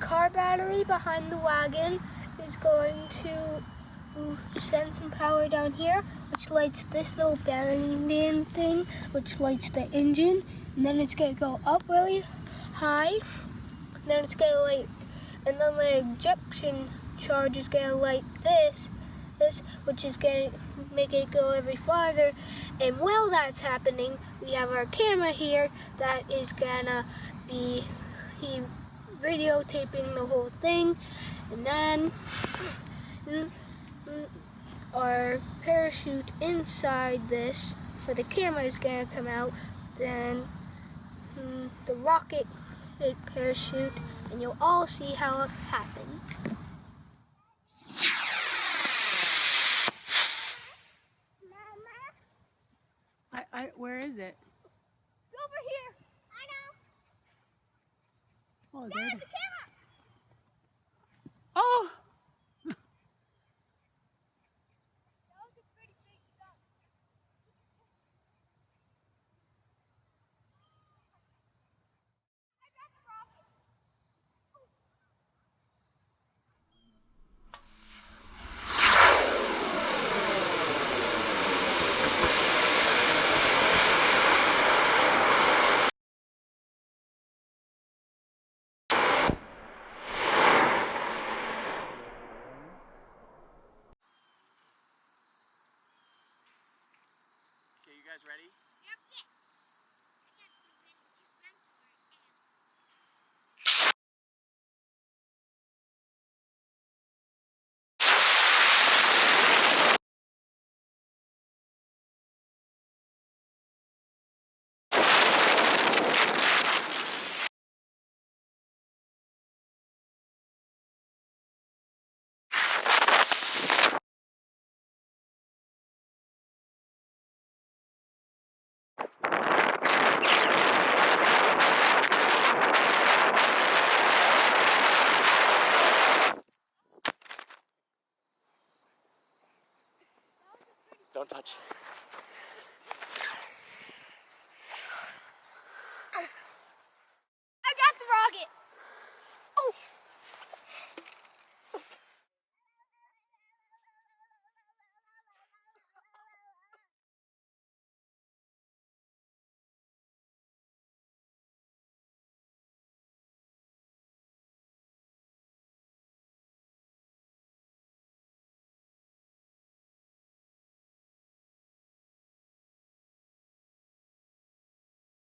car battery behind the wagon is going to send some power down here, which lights this little bending thing, which lights the engine, and then it's going to go up really high, and then it's going to light, and then the injection charge is going to light this, which is going to make it go every farther. And while that's happening, we have our camera here that is going to be videotaping the whole thing, and then our parachute inside this for the camera is going to come out, then the rocket parachute, and you'll all see how it happens. Where is it? It's over here. I know. Oh, there's the camera. Oh! That was a pretty big stuff. I got the rocket. Okay, you guys ready?